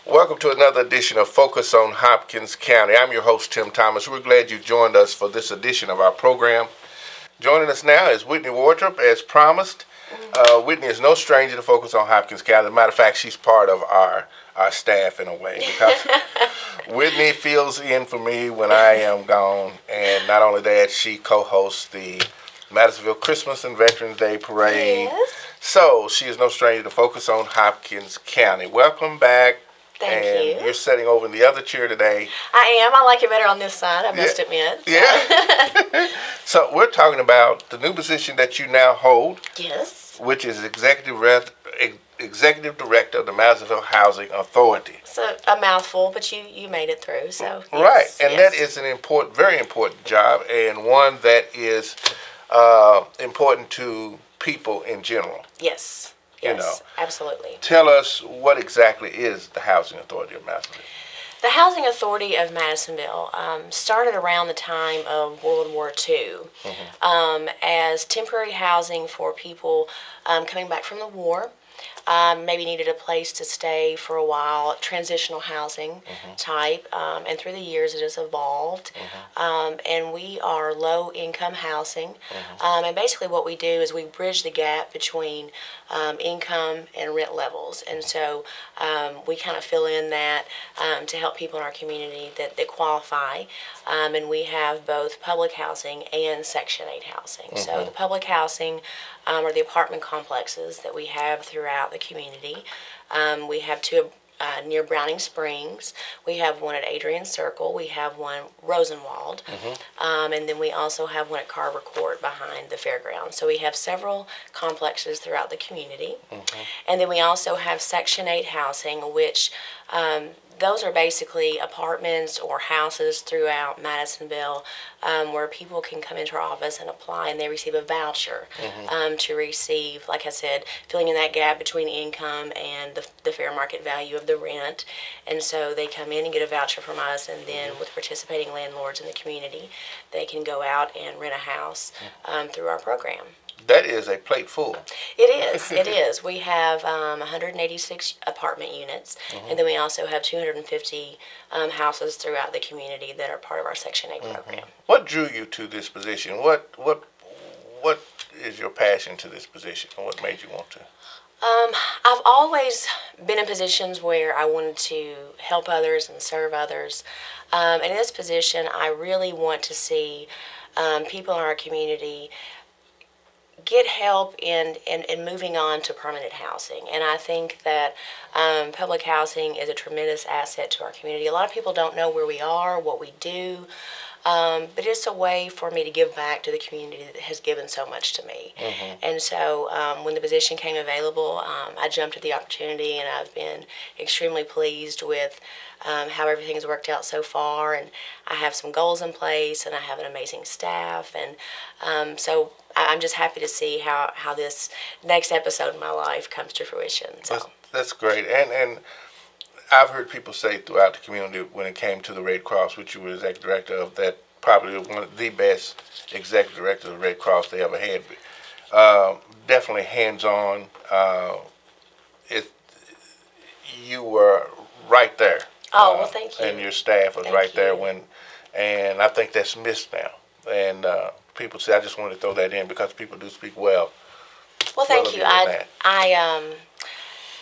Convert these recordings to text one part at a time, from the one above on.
Welcome to another edition of Focus on Hopkins County. I'm your host, Tim Thomas. We're glad you joined us for this edition of our program. Joining us now is Whitney Wardrip, as promised. Whitney is no stranger to Focus on Hopkins County. As a matter of fact, she's part of our staff in a way, because Whitney fills in for me when I am gone. And not only that, she co-hosts the Madisonville Christmas and Veterans Day Parade. Yes. So she is no stranger to Focus on Hopkins County. Welcome back. Thank you. You're sitting over in the other chair today. I am. I like it better on this side, I must admit. So. Yeah. So we're talking about the new position that you now hold. Yes. Which is Executive Director of the Madisonville Housing Authority. It's a mouthful, but you made it through. So right, yes, and that is an important, very important job, and one that is important to people in general. Yes. Yes, absolutely. Tell us what exactly is the Housing Authority of Madisonville. The Housing Authority of Madisonville started around the time of World War II as temporary housing for people coming back from the war. Maybe needed a place to stay for a while, transitional housing type, and through the years it has evolved. And we are low-income housing, and basically what we do is we bridge the gap between income and rent levels, and so we kind of fill in that to help people in our community that qualify, and we have both public housing and Section 8 housing. So the public housing are the apartment complexes that we have throughout the community. We have two near Browning Springs. We have one at Adrian Circle. We have one Rosenwald. And then we also have one at Carver Court behind the fairgrounds. So we have several complexes throughout the community. And then we also have Section 8 housing, which those are basically apartments or houses throughout Madisonville where people can come into our office and apply, and they receive a voucher to receive, like I said, filling in that gap between income and the fair market value of the rent. And so they come in and get a voucher from us, and then with participating landlords in the community, they can go out and rent a house through our program. That is a plate full. It is. It is. We have 186 apartment units, and then we also have 250 houses throughout the community that are part of our Section 8 program. What drew you to this position? What is your passion to this position, and what made you want to? I've always been in positions where I wanted to help others and serve others. And in this position, I really want to see people in our community get help in moving on to permanent housing. And I think that public housing is a tremendous asset to our community. A lot of people don't know where we are, what we do, but it's a way for me to give back to the community that has given so much to me. And so when the position came available, I jumped at the opportunity, and I've been extremely pleased with how everything has worked out so far. And I have some goals in place, and I have an amazing staff, and so I'm just happy to see how this next episode in my life comes to fruition. So that's great. And I've heard people say throughout the community when it came to the Red Cross, which you were executive director of, that probably one of the best executive directors of the Red Cross they ever had. Definitely hands-on. You were right there. Oh, well, thank you. And your staff was right there and I think that's missed now. And people say, I just wanted to throw that in because people do speak well. Well, thank you.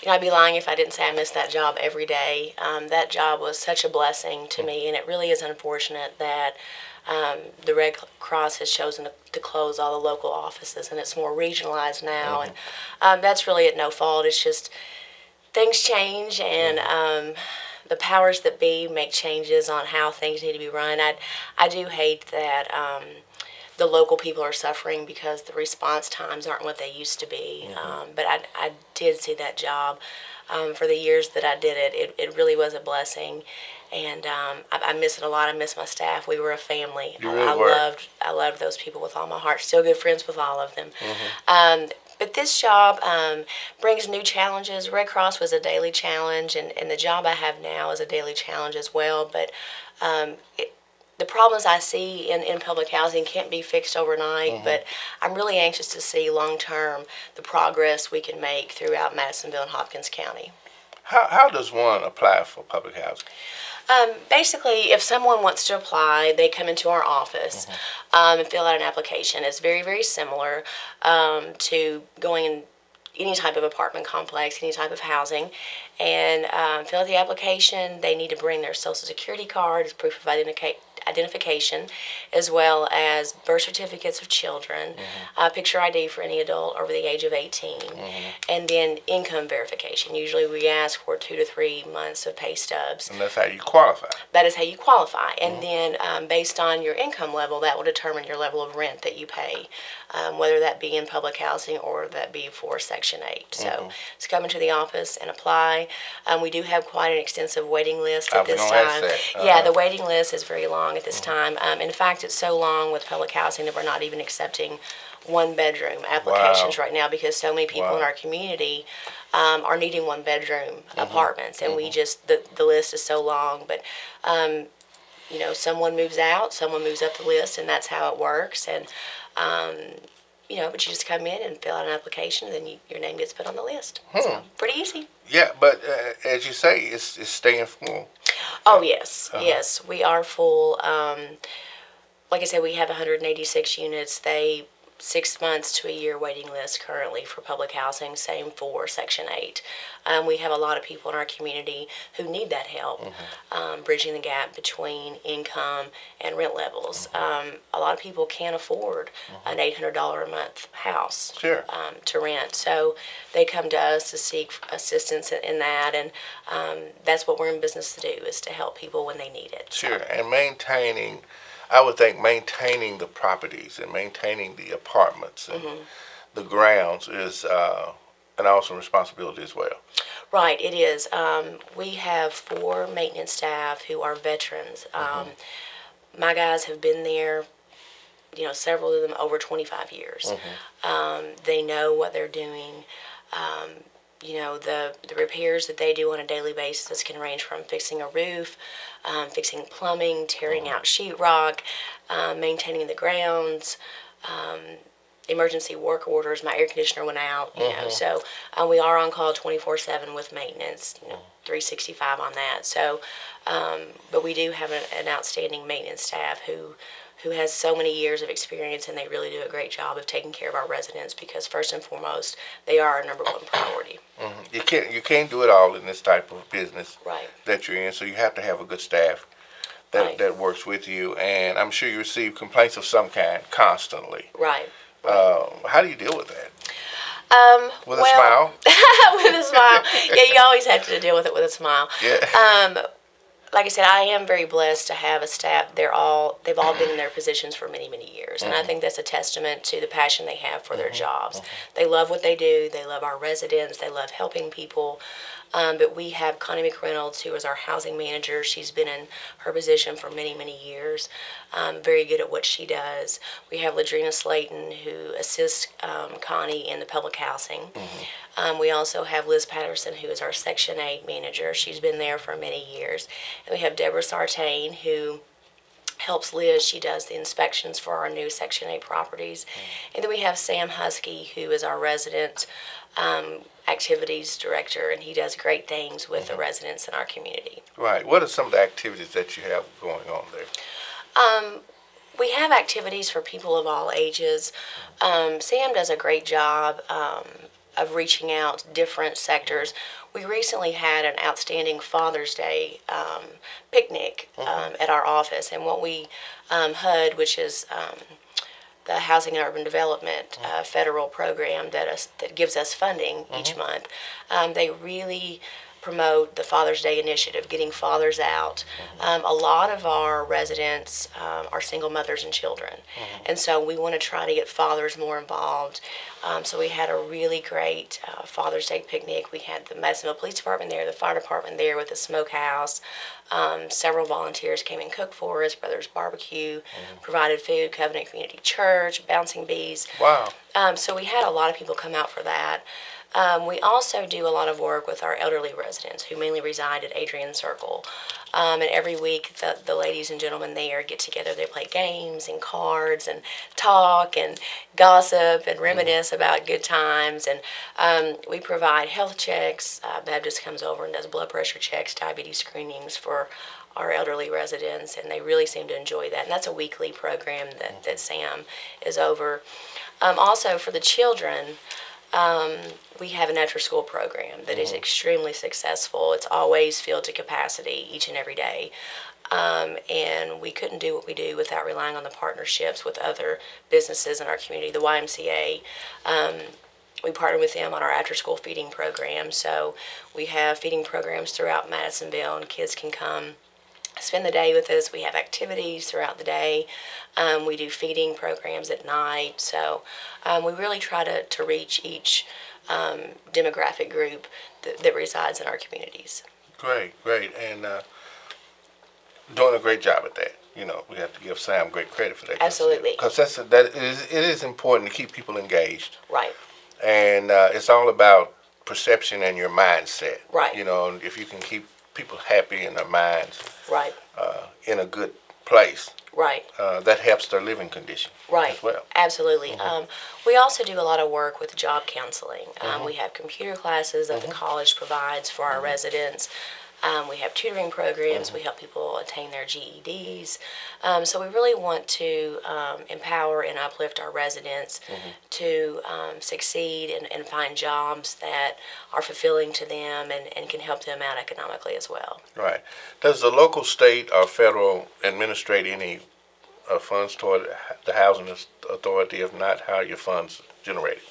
I'd be lying if I didn't say I missed that job every day. That job was such a blessing to me, and it really is unfortunate that the Red Cross has chosen to close all the local offices, and it's more regionalized now. And that's really at no fault. It's just things change, and the powers that be make changes on how things need to be run. I do hate that the local people are suffering because the response times aren't what they used to be. But I did see that job for the years that I did it. It really was a blessing, and I miss it a lot. I miss my staff. We were a family. You really were. I loved those people with all my heart. Still good friends with all of them. But this job brings new challenges. Red Cross was a daily challenge, and the job I have now is a daily challenge as well. But the problems I see in public housing can't be fixed overnight, but I'm really anxious to see long-term the progress we can make throughout Madisonville and Hopkins County. How does one apply for public housing? Basically, if someone wants to apply, they come into our office and fill out an application. It's very, very similar to going in any type of apartment complex, any type of housing, and fill out the application. They need to bring their social security card as proof of identification, as well as birth certificates of children, picture ID for any adult over the age of 18, and then income verification. Usually we ask for 2 to 3 months of pay stubs. And that's how you qualify. That is how you qualify. And then based on your income level, that will determine your level of rent that you pay, whether that be in public housing or that be for Section 8. So just come into the office and apply. We do have quite an extensive waiting list at this time. Yeah, the waiting list is very long at this time. In fact, it's so long with public housing that we're not even accepting one-bedroom applications right now because so many people in our community are needing one-bedroom apartments, and we just the list is so long. But you know, someone moves out, someone moves up the list, and that's how it works. And you know, but you just come in and fill out an application, and then your name gets put on the list. So pretty easy. Yeah, but as you say, it's staying full. Oh yes, yes, we are full. Like I said, we have 186 units. 6 months to a year waiting list currently for public housing. Same for Section 8. We have a lot of people in our community who need that help, bridging the gap between income and rent levels. A lot of people can't afford an $800 a month house to rent, so they come to us to seek assistance in that, and that's what we're in business to do, is to help people when they need it. Sure, and I would think maintaining the properties and maintaining the apartments and the grounds is an awesome responsibility as well. Right, it is. We have 4 maintenance staff who are veterans. My guys have been there, you know, several of them over 25 years. They know what they're doing. You know, the repairs that they do on a daily basis can range from fixing a roof, fixing plumbing, tearing out sheetrock, maintaining the grounds, emergency work orders. My air conditioner went out, you know, so we are on call 24/7 with maintenance, you know, 365 on that. So, but we do have an outstanding maintenance staff who has so many years of experience, and they really do a great job of taking care of our residents, because first and foremost, they are our number one priority. You can't do it all in this type of business that you're in, so you have to have a good staff that works with you, and I'm sure you receive complaints of some kind constantly. Right. How do you deal with that? With a smile? With a smile. Yeah, you always have to deal with it with a smile. Yeah. Like I said, I am very blessed to have a staff. They've all been in their positions for many, many years, and I think that's a testament to the passion they have for their jobs. They love what they do. They love our residents. They love helping people. But we have Connie McReynolds, who is our housing manager. She's been in her position for many, many years. Very good at what she does. We have Ladrina Slayton, who assists Connie in the public housing. We also have Liz Patterson, who is our Section 8 manager. She's been there for many years. And we have Deborah Sartain, who helps Liz. She does the inspections for our new Section 8 properties. And then we have Sam Husky, who is our resident activities director, and he does great things with the residents in our community. Right. What are some of the activities that you have going on there? We have activities for people of all ages. Sam does a great job of reaching out to different sectors. We recently had an outstanding Father's Day picnic at our office, and what we HUD, which is the Housing and Urban Development federal program that gives us funding each month, they really promote the Father's Day initiative, getting fathers out. A lot of our residents are single mothers and children, and so we want to try to get fathers more involved. So we had a really great Father's Day picnic. We had the Madisonville Police Department there, the fire department there with the smokehouse. Several volunteers came and cooked for us. Brothers Barbecue provided food, Covenant Community Church, Bouncing Bees. Wow. So we had a lot of people come out for that. We also do a lot of work with our elderly residents who mainly reside at Adrian Circle. And every week, the ladies and gentlemen there get together. They play games and cards and talk and gossip and reminisce about good times. And we provide health checks. Baptist comes over and does blood pressure checks, diabetes screenings for our elderly residents, and they really seem to enjoy that. And that's a weekly program that Sam is over. Also, for the children, we have an after-school program that is extremely successful. It's always filled to capacity each and every day. And we couldn't do what we do without relying on the partnerships with other businesses in our community. The YMCA, we partner with them on our after-school feeding program. So we have feeding programs throughout Madisonville, and kids can come spend the day with us. We have activities throughout the day. We do feeding programs at night. So we really try to reach each demographic group that resides in our communities. Great, and doing a great job at that. You know, we have to give Sam great credit for that. Absolutely. Because it is important to keep people engaged. Right. And it's all about perception and your mindset. Right. You know, if you can keep people happy in their minds. Right. In a good place. Right. That helps their living condition. Right. As well. Absolutely. We also do a lot of work with job counseling. We have computer classes that the college provides for our residents. We have tutoring programs. We help people attain their GEDs. So we really want to empower and uplift our residents to succeed and find jobs that are fulfilling to them and can help them out economically as well. Right. Does the local, state, or federal administrate any funds toward the housing authority? If not, how are your funds generated?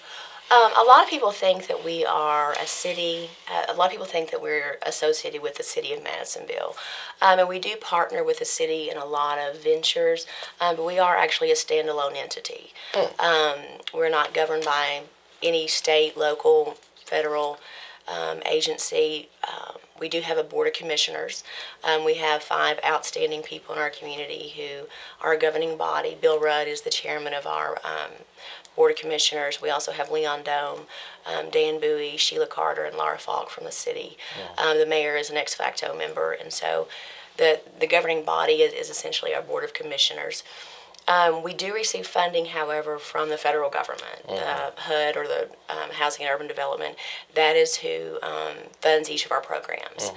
A lot of people think that we are a city. A lot of people think that we're associated with the city of Madisonville. And we do partner with the city in a lot of ventures, but we are actually a standalone entity. We're not governed by any state, local, federal agency. We do have a board of commissioners. We have 5 outstanding people in our community who are a governing body. Bill Rudd is the chairman of our Board of Commissioners. We also have Leon Dome, Dan Bowie, Sheila Carter, and Laura Falk from the city. The mayor is an ex facto member, and so the governing body is essentially our Board of Commissioners. We do receive funding, however, from the federal government, HUD, or the Housing and Urban Development. That is who funds each of our programs.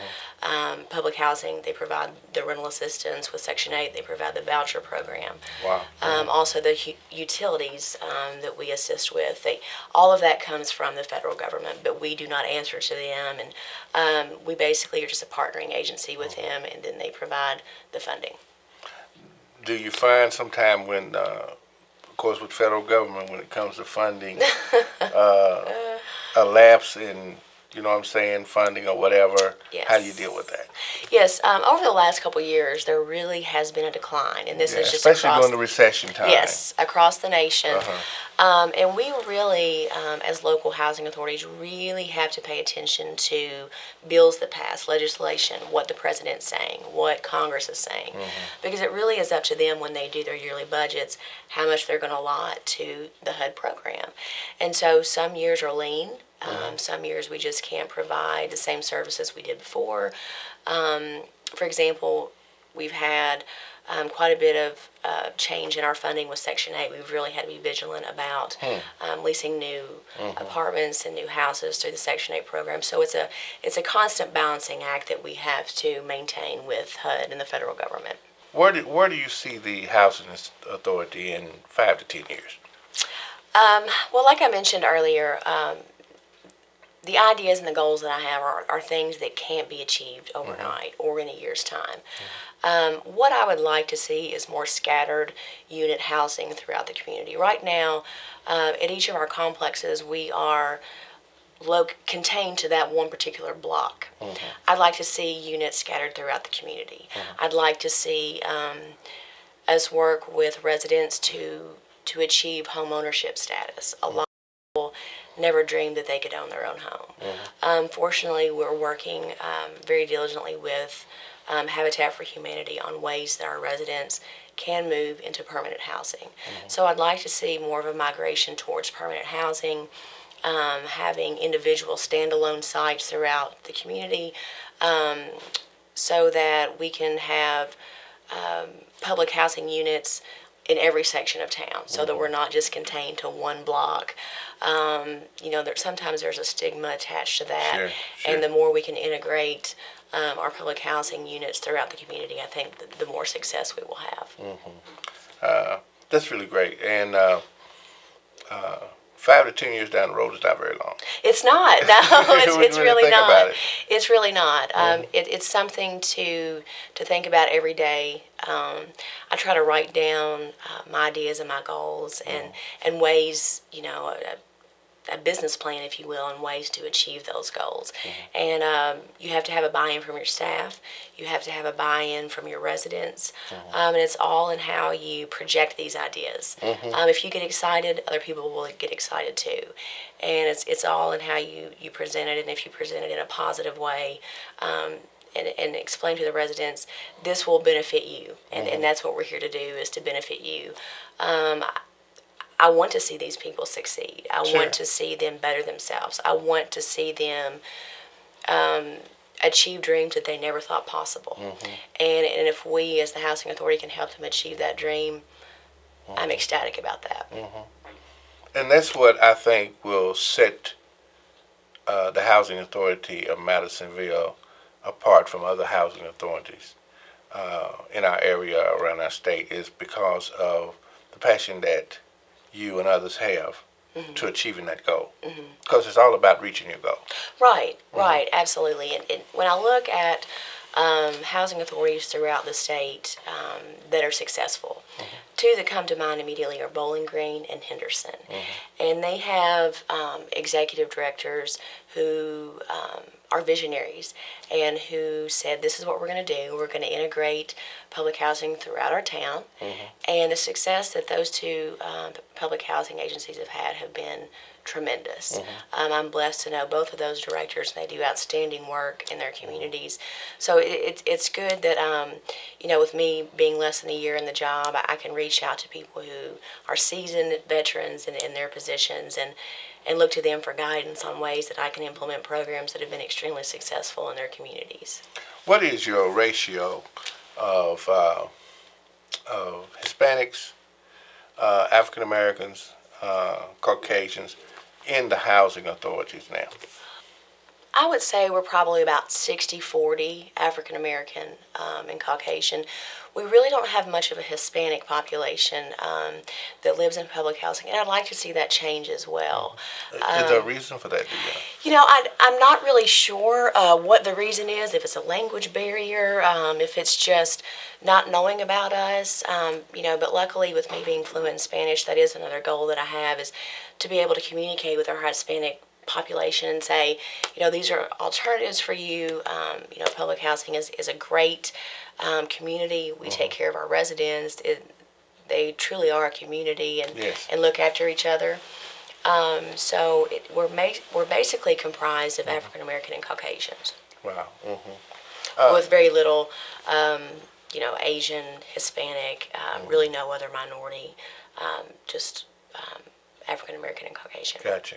Public housing, they provide the rental assistance. With Section 8, they provide the voucher program. Wow. Also, the utilities that we assist with. All of that comes from the federal government, but we do not answer to them. And we basically are just a partnering agency with them, and then they provide the funding. Do you find sometime when, of course, with federal government, when it comes to funding, a lapse in, you know what I'm saying, funding or whatever? Yes. How do you deal with that? Yes, over the last couple of years, there really has been a decline, and this is just especially across, during the recession time. Yes, across the nation. And we really, as local housing authorities, really have to pay attention to bills that pass, legislation, what the president's saying, what Congress is saying, because it really is up to them when they do their yearly budgets how much they're going to allot to the HUD program. And so some years are lean. Some years we just can't provide the same services we did before. For example, we've had quite a bit of change in our funding with Section 8. We've really had to be vigilant about leasing new apartments and new houses through the Section 8 program. So it's a constant balancing act that we have to maintain with HUD and the federal government. Where do you see the housing authority in 5 to 10 years? Well, like I mentioned earlier, the ideas and the goals that I have are things that can't be achieved overnight or in a year's time. What I would like to see is more scattered unit housing throughout the community. Right now, at each of our complexes, we are contained to that one particular block. I'd like to see units scattered throughout the community. I'd like to see us work with residents to achieve home ownership status. A lot of people never dreamed that they could own their own home. Fortunately, we're working very diligently with Habitat for Humanity on ways that our residents can move into permanent housing. So I'd like to see more of a migration towards permanent housing. having individual standalone sites throughout the community, so that we can have public housing units in every section of town, so that we're not just contained to one block. Sometimes there's a stigma attached to that, Sure, sure. and the more we can integrate our public housing units throughout the community, I think the more success we will have. That's really great. And 5 to 10 years down the road is not very long. It's not. No, it's When you really think not. about it. It's really not. It's something to think about every day. I try to write down my ideas and my goals and ways, a business plan, if you will, and ways to achieve those goals. And you have to have a buy-in from your staff. You have to have a buy-in from your residents. And it's all in how you project these ideas. If you get excited, other people will get excited too. And it's all in how you present it, and if you present it in a positive way, and explain to the residents, this will benefit you. And that's what we're here to do, is to benefit you. I want to see these people succeed. I Sure. want to see them better themselves. I want to see them achieve dreams that they never thought possible. And if we as the Housing Authority can help them achieve that dream, I'm ecstatic about that. And that's what I think will set the Housing Authority of Madisonville apart from other housing authorities in our area, around our state, is because of the passion that you and others have to achieving that goal. Because it's all about reaching your goal. Right, absolutely. And when I look at housing authorities throughout the state that are successful, two that come to mind immediately are Bowling Green and Henderson. And they have executive directors who are visionaries and who said, this is what we're going to do. We're going to integrate public housing throughout our town. And the success that those two public housing agencies have been tremendous. I'm blessed to know both of those directors, and they do outstanding work in their communities. So it's good that, with me being less than a year in the job, I can reach out to people who are seasoned veterans in their positions and look to them for guidance on ways that I can implement programs that have been extremely successful in their communities. What is your ratio of Hispanics, African Americans, Caucasians in the housing authorities now? I would say we're probably about 60-40 African American and Caucasian. We really don't have much of a Hispanic population that lives in public housing, and I'd like to see that change as well. Is there a reason for that, do you know? I'm not really sure what the reason is, if it's a language barrier, if it's just not knowing about us, but luckily with me being fluent in Spanish, that is another goal that I have, is to be able to communicate with our Hispanic population and say, these are alternatives for you. Public housing is a great community. We take care of our residents. They truly are a community and Yes. and look after each other. So we're basically comprised of African American and Caucasians, Wow. with very little, Asian, Hispanic, really no other minority, just African American and Caucasian. Gotcha.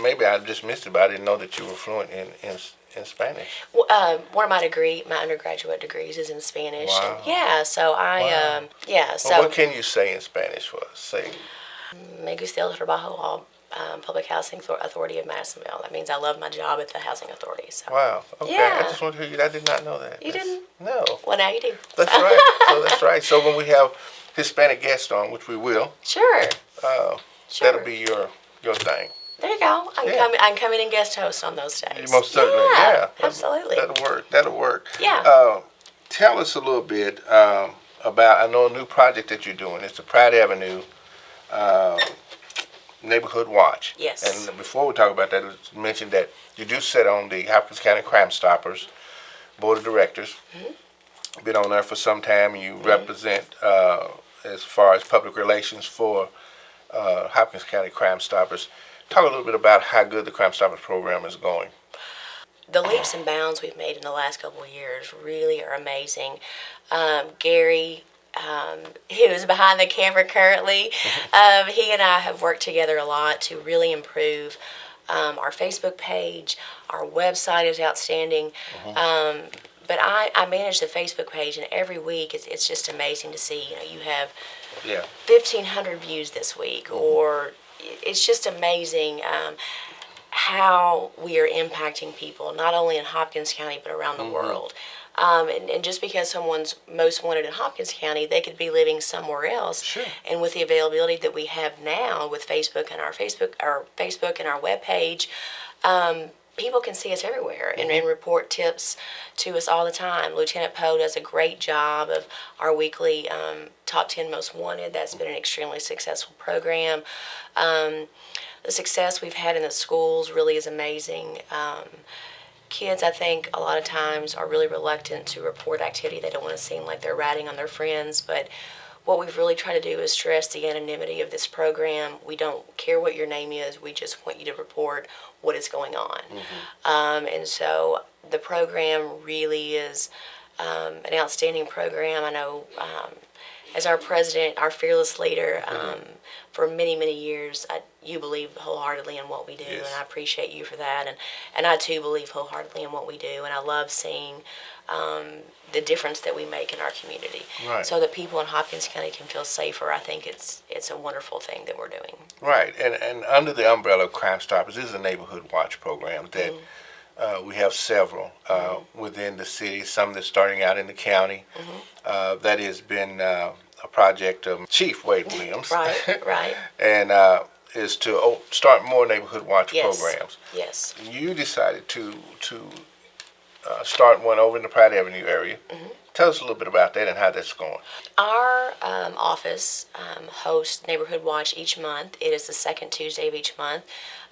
Maybe I just missed it, but I didn't know that you were fluent in Spanish. One of my undergraduate degrees is in Spanish. Wow. And yeah, so Wow. so What can you say in Spanish for us? Say. me gusta el trabajo Public Housing Authority of Madisonville. That means I love my job at the Housing Authority. So. Wow. Okay. Yeah. I just want to hear you. I did not know that. You didn't? No. Well, now you do. That's right. That's right. So when we have Hispanic guests on, which we will, Sure. Sure. that'll be your thing. There you go. Yeah. I'm coming in guest host on those days. Most certainly. Yeah. Absolutely. That'll work. Yeah. Tell us a little bit about, I know, a new project that you're doing. It's the Pride Avenue Neighborhood Watch. Yes. And before we talk about that, let's mention that you do sit on the Hopkins County Crime Stoppers Board of Directors. Been on there for some time, and you represent, as far as public relations for Hopkins County Crime Stoppers. Talk a little bit about how good the Crime Stoppers program is going. The leaps and bounds we've made in the last couple of years really are amazing. Gary who's behind the camera currently. He and I have worked together a lot to really improve our Facebook page. Our website is outstanding. But I manage the Facebook page, and every week it's just amazing to see. You have 1,500 views this week, or it's just amazing how we are impacting people, not only in Hopkins County but around the world. And just because someone's most wanted in Hopkins County, they could be living somewhere else. Sure. And with the availability that we have now with Facebook and our Facebook and our webpage, people can see us everywhere and report tips to us all the time. Lieutenant Poe does a great job of our weekly top 10 most wanted. That's been an extremely successful program. The success we've had in the schools really is amazing. Kids, I think, a lot of times are really reluctant to report activity. They don't want to seem like they're ratting on their friends, but what we've really tried to do is stress the anonymity of this program. We don't care what your name is. We just want you to report what is going on. And so the program really is an outstanding program. I know as our president, our fearless leader, for many, many years, you believe wholeheartedly in what we do, and I appreciate you for that. And I, too, believe wholeheartedly in what we do, and I love seeing the difference that we make in our community. Right. So that people in Hopkins County can feel safer. I think it's a wonderful thing that we're doing. Right, and under the umbrella of Crime Stoppers, this is a neighborhood watch program that we have several within the city, some that's starting out in the county. That has been a project of Chief Wade Williams. Right. And is to start more neighborhood watch programs. Yes. You decided to start one over in the Pride Avenue area. Tell us a little bit about that and how that's going. Our office hosts Neighborhood Watch each month. It is the second Tuesday of each month.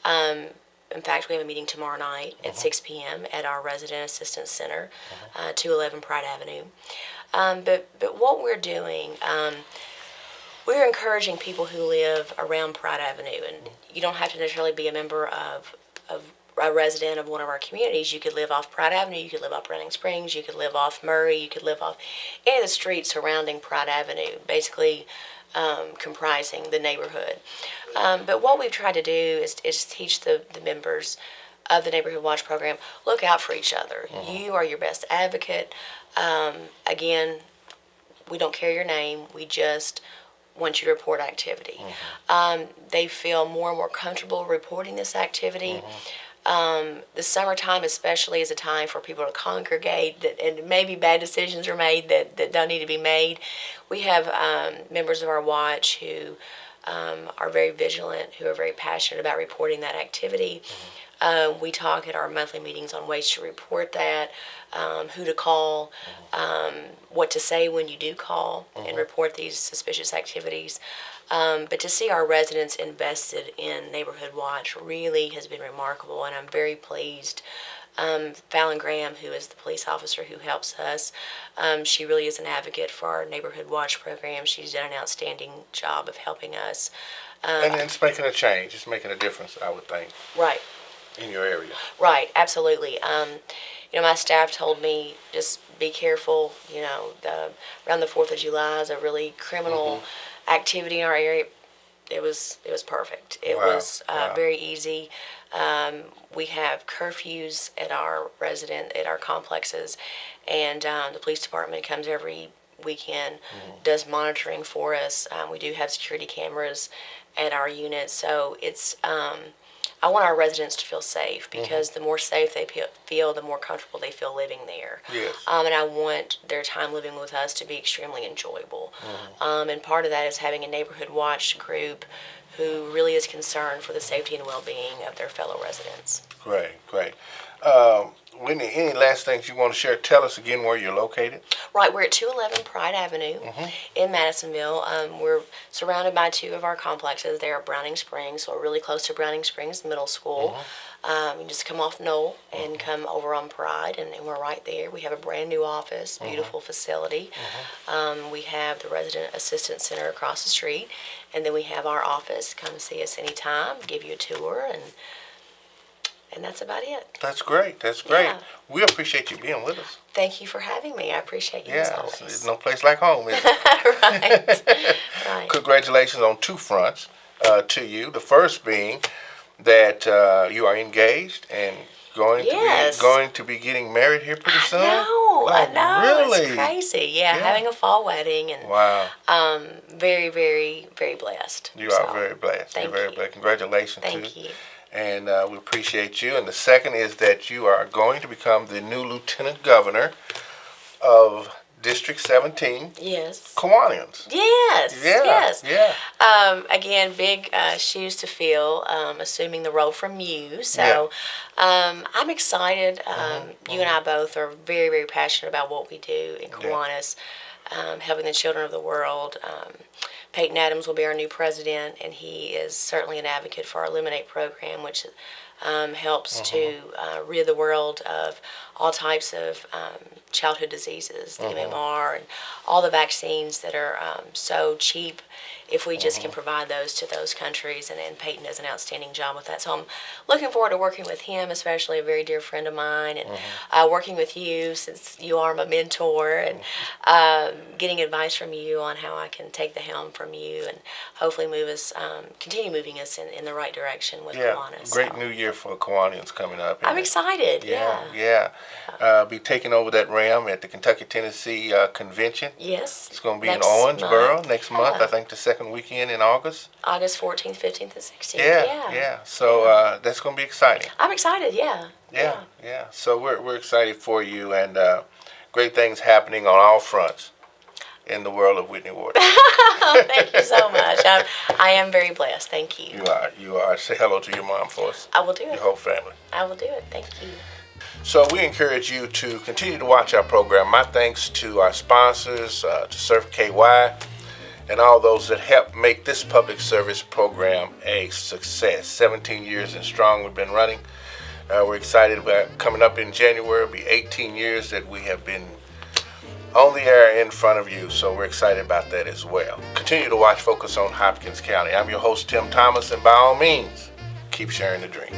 In fact, we have a meeting tomorrow night at 6 p.m. at our Resident Assistance Center, 211 Pride Avenue. But what we're doing, we're encouraging people who live around Pride Avenue, and you don't have to necessarily be a member of a resident of one of our communities. You could live off Pride Avenue, you could live off Browning Springs, you could live off Murray, you could live off any of the streets surrounding Pride Avenue, basically comprising the neighborhood. But what we've tried to do is teach the members of the Neighborhood Watch program, look out for each other. You are your best advocate. Again, we don't care your name, we just want you to report activity. They feel more and more comfortable reporting this activity. The summertime especially is a time for people to congregate, and maybe bad decisions are made that don't need to be made. We have members of our watch who are very vigilant, who are very passionate about reporting that activity. We talk at our monthly meetings on ways to report that, who to call, what to say when you do call and report these suspicious activities. But to see our residents invested in Neighborhood Watch really has been remarkable, and I'm very pleased. Fallon Graham, who is the police officer who helps us, she really is an advocate for our Neighborhood Watch program. She's done an outstanding job of helping us. And it's making a change. It's making a difference, I would think. Right. In your area. Right, absolutely. My staff told me just be careful. Around the 4th of July is a really criminal activity in our area. It was perfect. It was very easy. We have curfews at our complexes, and the police department comes every weekend, does monitoring for us. We do have security cameras at our unit, so it's. I want our residents to feel safe, because the more safe they feel, the more comfortable they feel living there. Yes. And I want their time living with us to be extremely enjoyable. And part of that is having a Neighborhood Watch group who really is concerned for the safety and well-being of their fellow residents. Great. Whitney, any last things you want to share? Tell us again where you're located. Right, we're at 211 Pride Avenue in Madisonville. We're surrounded by two of our complexes. They're at Browning Springs, so we're really close to Browning Springs Middle School. You just come off Knoll and come over on Pride, and we're right there. We have a brand new office, beautiful facility. We have the Resident Assistance Center across the street, and then we have our office. Come see us anytime, give you a tour, and And that's about it. That's great. That's great. Yeah. We appreciate you being with us. Thank you for having me. I appreciate you as Yeah, always. there's no place like home, is it? Right. Right. Congratulations on two fronts to you. The first being that you are engaged and going to be getting married here pretty soon. I know. Really? It's crazy. Yeah, having a fall wedding and wow. Very, very, very blessed. You are very blessed. Thank You're very you. blessed. Congratulations Thank to you. And we appreciate you. And the second is that you are going to become the new Lieutenant Governor of District 17, Yes. Kiwanis. Yes. Yeah. Yes. Yeah. Again, big shoes to fill, assuming the role from you. So I'm excited. You and I both are very, very passionate about what we do in Kiwanis, helping the children of the world. Peyton Adams will be our new president, and he is certainly an advocate for our Eliminate program, which helps to rid the world of all types of childhood diseases, the MMR, and all the vaccines that are so cheap if we just can provide those to those countries. And Peyton does an outstanding job with that. So I'm looking forward to working with him, especially a very dear friend of mine, and working with you since you are my mentor, and getting advice from you on how I can take the helm from you and hopefully move us, continue moving us in the right direction with Kiwanis. Great new year for Kiwanians coming up. I'm excited. Yeah. Be taking over that realm at the Kentucky-Tennessee Convention. Yes. It's going to be Next in Owensboro month. next month. I think the second weekend in August. August 14th, 15th, and 16th. Yeah. So that's going to be exciting. I'm excited. Yeah. So we're excited for you, and great things happening on all fronts in the world of Whitney Wardrip. Thank you so much. I am very blessed. Thank you. You are. Say hello to your mom for us. I will do it. Your whole family. I will do it. Thank you. So we encourage you to continue to watch our program. My thanks to our sponsors, to SurfKY, and all those that help make this public service program a success. 17 years and strong we've been running. We're excited about coming up in January. It'll be 18 years that we have been on the air in front of you, so we're excited about that as well. Continue to watch Focus on Hopkins County. I'm your host, Tim Thomas, and by all means, keep sharing the dream.